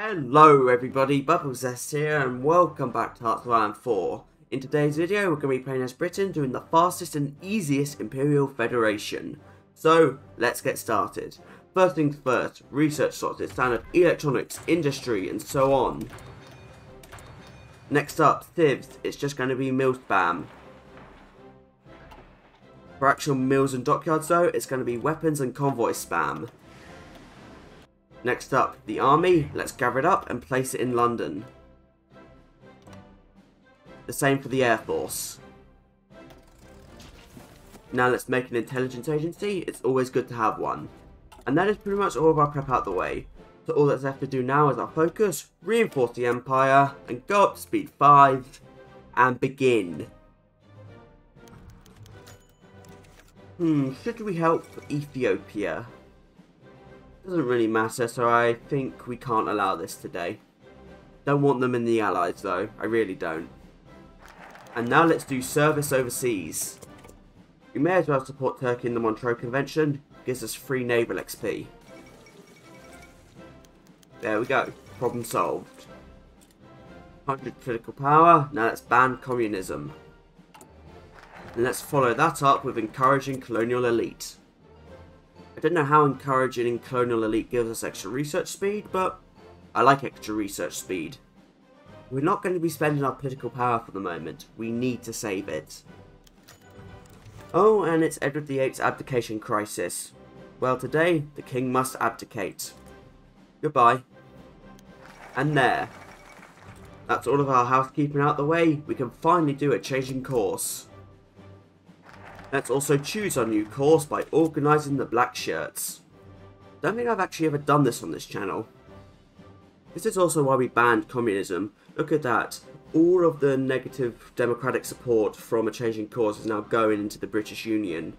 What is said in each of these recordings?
Hello everybody, Bubblezest here and welcome back to HOI4. In today's video we're going to be playing as Britain doing the fastest and easiest Imperial Federation. So let's get started. First things first, research sources, standard electronics, industry and so on. Next up, civs, it's just going to be mill spam. For actual mills and dockyards though, it's going to be weapons and convoy spam. Next up, the army. Let's gather it up and place it in London. The same for the Air Force. Now let's make an intelligence agency. It's always good to have one. And that is pretty much all of our prep out the way. So all that's left to do now is our focus, reinforce the Empire, and go up to speed 5, and begin. Should we help Ethiopia? Doesn't really matter, so I think we can't allow this today. Don't want them in the Allies though, I really don't. And now let's do service overseas. We may as well support Turkey in the Montreux Convention, gives us free naval XP. There we go, problem solved. 100 political power, now let's ban communism. And let's follow that up with encouraging colonial elite. I don't know how encouraging colonial elite gives us extra research speed, but I like extra research speed. We're not going to be spending our political power for the moment. We need to save it. Oh, and it's Edward VIII's abdication crisis. Well, today, the king must abdicate. Goodbye. And there. That's all of our housekeeping out the way. We can finally do a changing course. Let's also choose our new course by organising the black shirts. Don't think I've actually ever done this on this channel. This is also why we banned communism. Look at that. All of the negative democratic support from a changing course is now going into the British Union.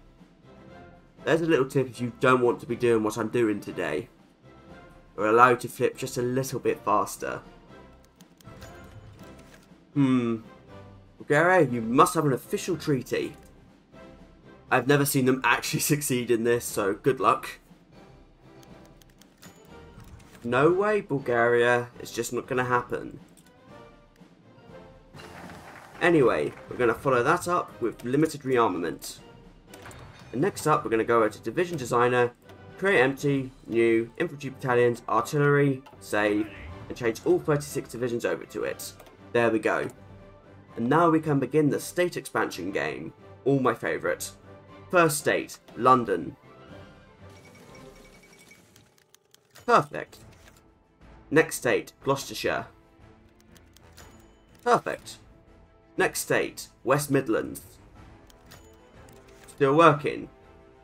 There's a little tip if you don't want to be doing what I'm doing today. We're allowed to flip just a little bit faster. Bulgaria, you must have an official treaty. I've never seen them actually succeed in this, so good luck. No way, Bulgaria. It's just not going to happen. Anyway, we're going to follow that up with limited rearmament. And next up, we're going to go over to Division Designer, create empty, new, infantry battalions, artillery, save, and change all 36 divisions over to it. There we go. And now we can begin the state expansion game. All my favourite. First state, London. Perfect. Next state, Gloucestershire. Perfect. Next state, West Midlands. Still working.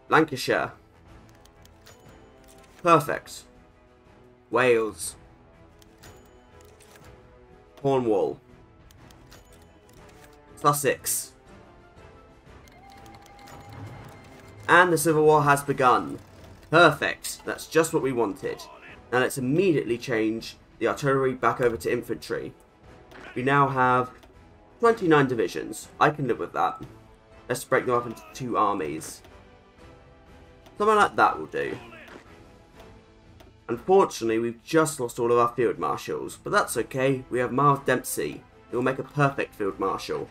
Lancashire. Perfect. Wales. Cornwall. Sussex. And the Civil War has begun. Perfect. That's just what we wanted. Now let's immediately change the artillery back over to infantry. We now have 29 divisions. I can live with that. Let's break them up into 2 armies. Something like that will do. Unfortunately, we've just lost all of our field marshals, but that's okay. We have Miles Dempsey. He will make a perfect field marshal.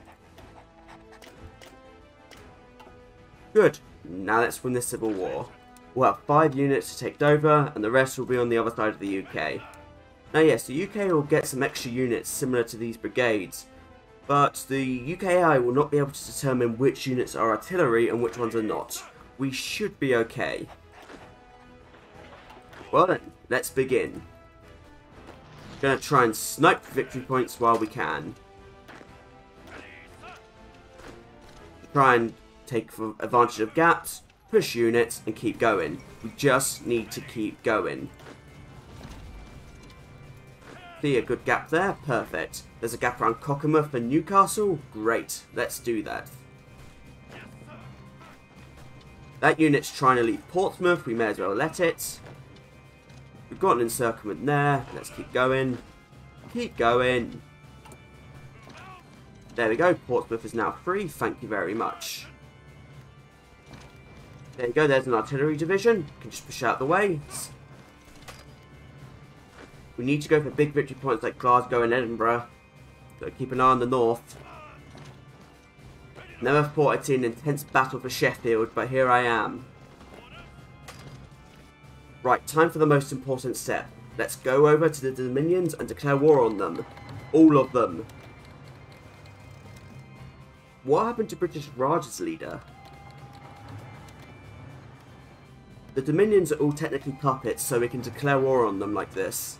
Good. Now let's win this Civil War. We'll have 5 units to take over, and the rest will be on the other side of the UK. Now yes, the UK will get some extra units similar to these brigades, but the UKI will not be able to determine which units are artillery and which ones are not. We should be okay. Well then, let's begin. Gonna try and snipe victory points while we can. Try and take advantage of gaps, push units, and keep going. We just need to keep going. See a good gap there? Perfect. There's a gap around Cockermouth and Newcastle? Great. Let's do that. That unit's trying to leave Portsmouth. We may as well let it. We've got an encirclement there. Let's keep going. Keep going. There we go. Portsmouth is now free. Thank you very much. There you go, there's an artillery division. You can just push out the way. We need to go for big victory points like Glasgow and Edinburgh. So keep an eye on the north. Never thought I'd see an intense battle for Sheffield, but here I am. Right, time for the most important step. Let's go over to the Dominions and declare war on them. All of them. What happened to British Raj's leader? The Dominions are all technically puppets, so we can declare war on them like this.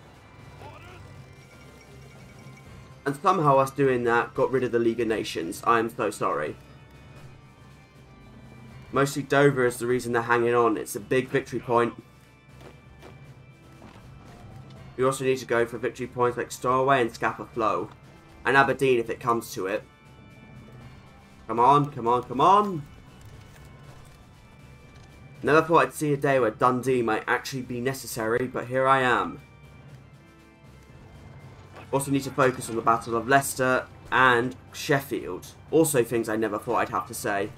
And somehow us doing that got rid of the League of Nations. I am so sorry. Mostly Dover is the reason they're hanging on. It's a big victory point. We also need to go for victory points like Stornoway and Scapa Flow. And Aberdeen if it comes to it. Come on, come on, come on. Never thought I'd see a day where Dundee might actually be necessary, but here I am. Also need to focus on the Battle of Leicester and Sheffield. Also things I never thought I'd have to say.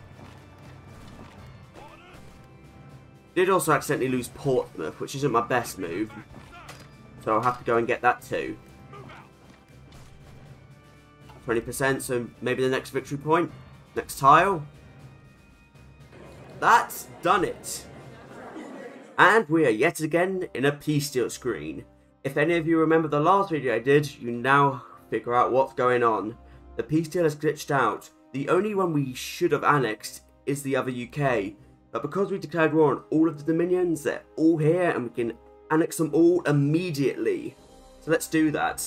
Did also accidentally lose Portsmouth, which isn't my best move. So I'll have to go and get that too. 20%, so maybe the next victory point. Next tile. That's done it. And we are yet again in a peace deal screen. If any of you remember the last video I did, you now figure out what's going on. The peace deal has glitched out. The only one we should have annexed is the other UK. But because we declared war on all of the Dominions, they're all here and we can annex them all immediately. So let's do that.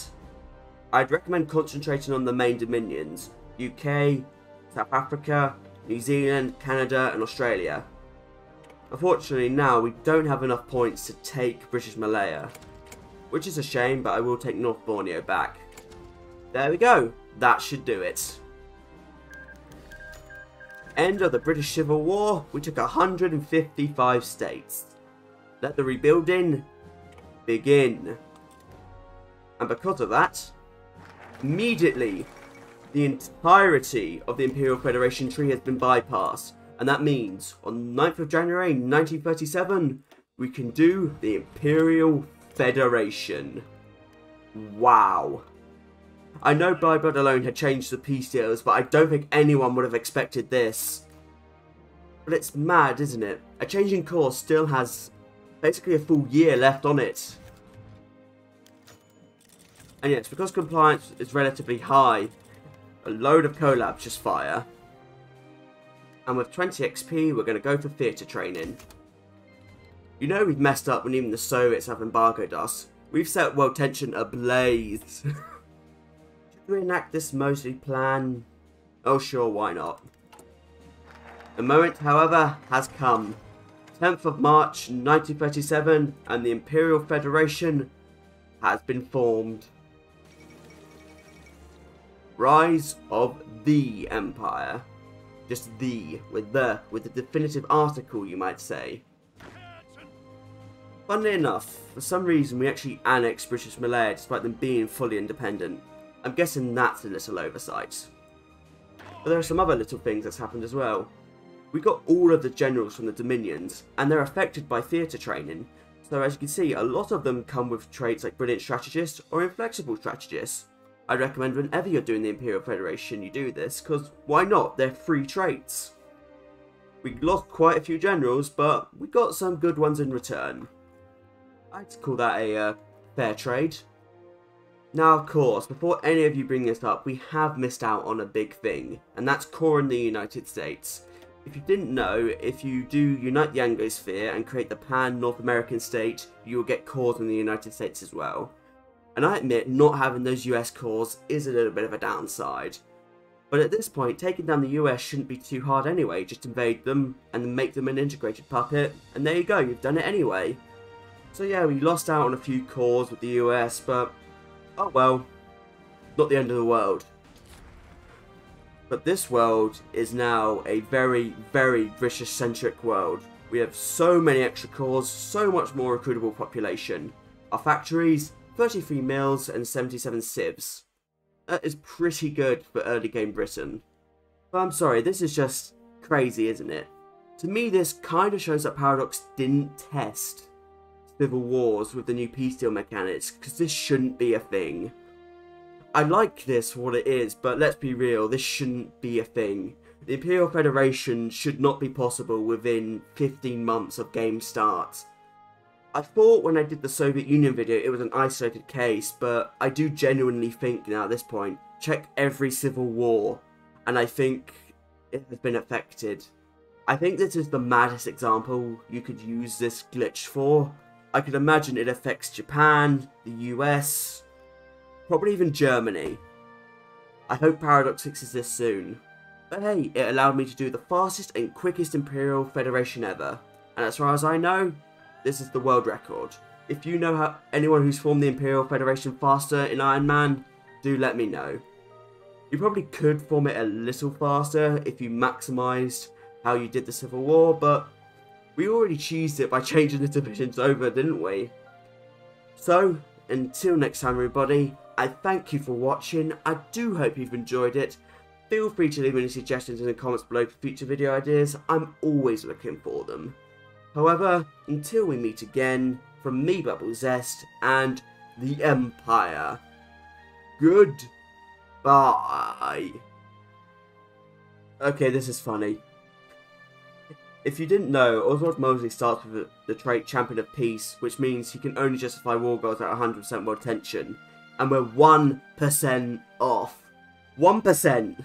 I'd recommend concentrating on the main Dominions. UK, South Africa, New Zealand, Canada and Australia. Unfortunately now we don't have enough points to take British Malaya. Which is a shame, but I will take North Borneo back. There we go. That should do it. End of the British Civil War. We took 155 states. Let the rebuilding begin. And because of that, immediately, the entirety of the Imperial Federation tree has been bypassed. And that means, on 9th of January 1937, we can do the Imperial Federation. Wow. I know By Blood alone had changed the peace deals, but I don't think anyone would have expected this. But it's mad, isn't it? A changing course still has basically a full year left on it. And yes, because compliance is relatively high, a load of collabs just fire. And with 20 XP, we're going to go for theatre training. You know we've messed up when even the Soviets have embargoed us. We've set world tension ablaze. Should we enact this Mosley plan? Oh sure, why not? The moment, however, has come. 10th of March 1937 and the Imperial Federation has been formed. Rise of the Empire. Just the, with the definitive article you might say. Funnily enough, for some reason we actually annexed British Malaya despite them being fully independent. I'm guessing that's a little oversight. But there are some other little things that's happened as well. We got all of the generals from the Dominions, and they're affected by theatre training. So as you can see, a lot of them come with traits like Brilliant Strategist or Inflexible Strategist. I'd recommend whenever you're doing the Imperial Federation you do this, because why not? They're free traits. We lost quite a few generals, but we got some good ones in return. I'd call that a fair trade. Now, of course, before any of you bring this up, we have missed out on a big thing, and that's core in the United States. If you didn't know, if you do unite the Anglosphere and create the pan-North American state, you will get cores in the United States as well. And I admit, not having those US cores is a little bit of a downside. But at this point, taking down the US shouldn't be too hard anyway, just invade them and then make them an integrated puppet, and there you go, you've done it anyway. So yeah, we lost out on a few cores with the US, but oh well, not the end of the world. But this world is now a very, very British-centric world. We have so many extra cores, so much more recruitable population. Our factories, 33 mills and 77 civs. That is pretty good for early game Britain. But I'm sorry, this is just crazy, isn't it? To me, this kind of shows that Paradox didn't test civil wars with the new peace deal mechanics, because this shouldn't be a thing. I like this for what it is, but let's be real, this shouldn't be a thing. The Imperial Federation should not be possible within 15 months of game start. I thought when I did the Soviet Union video it was an isolated case, but I do genuinely think now at this point, check every civil war, and I think it has been affected. I think this is the maddest example you could use this glitch for. I could imagine it affects Japan, the US, probably even Germany. I hope Paradox fixes this soon. But hey, it allowed me to do the fastest and quickest Imperial Federation ever. And as far as I know, this is the world record. If you know anyone who's formed the Imperial Federation faster in Iron Man, do let me know. You probably could form it a little faster if you maximised how you did the Civil War, but we already cheesed it by changing the divisions over, didn't we? So, until next time everybody, I thank you for watching. I do hope you've enjoyed it. Feel free to leave any suggestions in the comments below for future video ideas. I'm always looking for them. However, until we meet again, from me, Bubble Zest, and the Empire, goodbye. Okay, this is funny. If you didn't know, Oswald Mosley starts with the trait Champion of Peace, which means he can only justify war goals at 100% world tension. And we're 1% off. 1%!